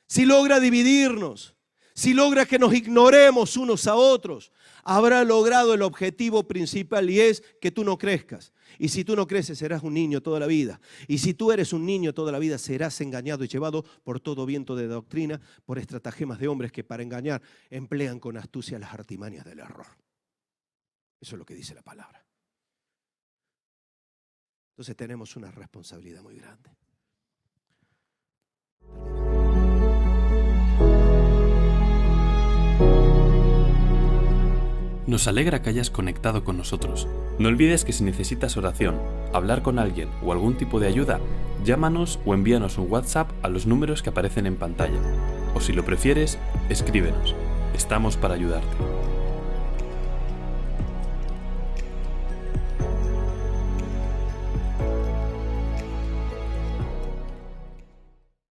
si logra dividirnos, si logra que nos ignoremos unos a otros, habrá logrado el objetivo principal, y es que tú no crezcas. Y si tú no creces, serás un niño toda la vida. Y si tú eres un niño toda la vida, serás engañado y llevado por todo viento de doctrina, por estratagemas de hombres que para engañar emplean con astucia las artimañas del error. Eso es lo que dice la palabra. Entonces tenemos una responsabilidad muy grande. Nos alegra que hayas conectado con nosotros. No olvides que si necesitas oración, hablar con alguien o algún tipo de ayuda, llámanos o envíanos un WhatsApp a los números que aparecen en pantalla. O si lo prefieres, escríbenos. Estamos para ayudarte.